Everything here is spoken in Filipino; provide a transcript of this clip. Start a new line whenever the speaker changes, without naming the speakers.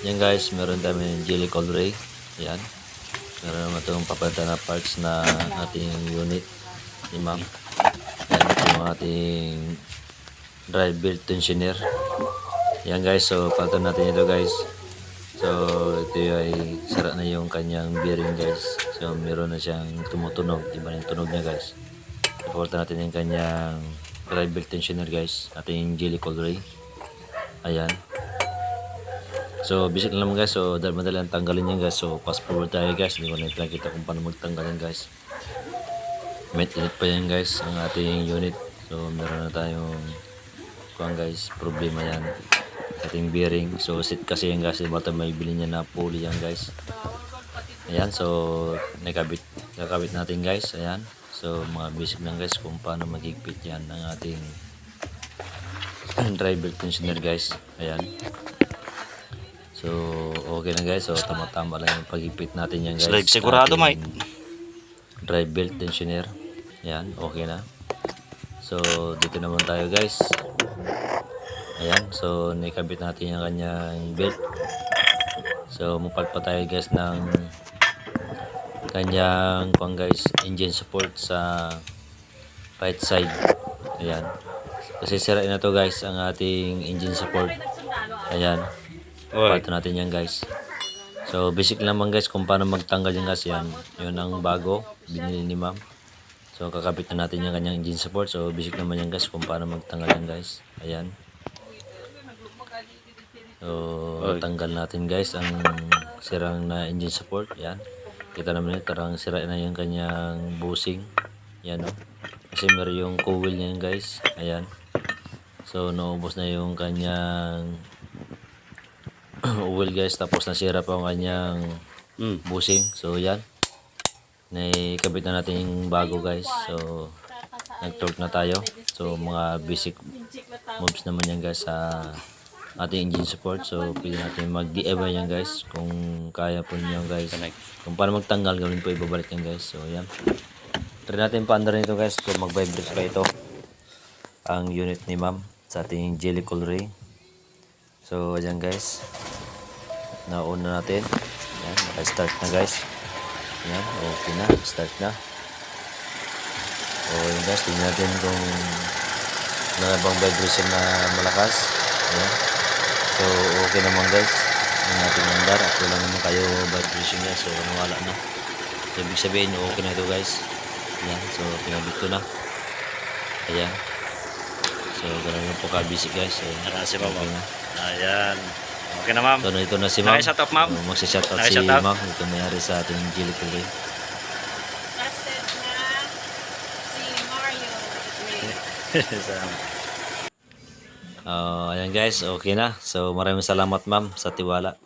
Yan guys, meron kami jelly ray. Yan. Meron naman itong papalitan na parts na ating unit ni ma'am. Yan, ito yung ating drive belt tensioner. Yan guys, so palitan natin ito guys. So ito ay sara na yung kanyang bearing guys. So meron na siyang tumutunog. Iba na yung tunog niya guys. So palitan natin yung kanyang drive belt tensioner guys. Ating jelly ray. Ayan. So basic lang naman guys, so dahil madali ang tanggalin yan guys, so fast forward tayo guys, hindi ko na nakita kung paano magtanggal yan guys. Init pa yan guys, ang ating unit. So meron na tayong kuhan guys, problema yan, ating bearing. So set kasi yan guys, bata may bilhin niya na pulley yan guys. Ayan, so nakabit natin guys, ayan. So mga basic lang guys kung paano magigpit yan ng ating drive belt tensioner guys, ayan. So, okay na guys. So, tama-tama lang yung pag-ipit natin yan guys.
Sigurado, Mike.
Drive belt tensioner. Yan, okay na. So, dito naman tayo guys. Ayan. So, nakabit natin yung kanyang belt. So, mupal pa tayo guys ng kanyang guys, engine support sa right side. Ayan. Kasi sira na to guys ang ating engine support. Ayan. Palitan natin yan guys. So basic naman guys kung paano magtanggal yan guys. Yan, yun ang bago binili ni ma'am. So kakabit na natin yung kanyang engine support. So basic naman yan guys kung paano magtanggal yan guys. Ayan. So tanggal natin guys ang sirang na engine support. Yan. Kita naman yun, tarang sira na yung kanyang bushing. Yan o. Kasi meron yung coil niyan guys. Ayan. So naubos na yung kanyang oil guys, tapos nasira pa ang kanyang bushing. So yan, nakabit na natin yung bago guys. So nag-torque na tayo. So mga basic moves naman yan guys sa ating engine support. So pwede natin mag-DIY yan guys kung kaya po niyo guys. Kung paano magtanggal, gawin po ibabalik yan guys. So yan, try natin pa-under nito guys kung mag-vibrate pa ito ang unit ni ma'am sa ating jelly ray. So ayan guys, nauna natin. Ayan, naka-start na guys. Ayan, okay na, start na. So ayan guys, tingnan natin kung wala bang vibration na malakas. Ayan. So okay naman guys ang ating andar at wala naman kayo vibration guys. So nawala na. So ibig sabihin okay na ito guys. Ayan, so pinabit ko na. Ayan. So ganun lang po ka-basic guys. So,
Nakasi pa
okay
mo.
na.
Ayan. Okay na ma'am.
So ito na si ma'am.
Naka-shut up ma'am.
So, magsa-shut out si ma'am. Ito mayari sa ating jelly ray.
Trusted na si Mario.
Ayan guys, okay na. So maraming salamat ma'am sa tiwala.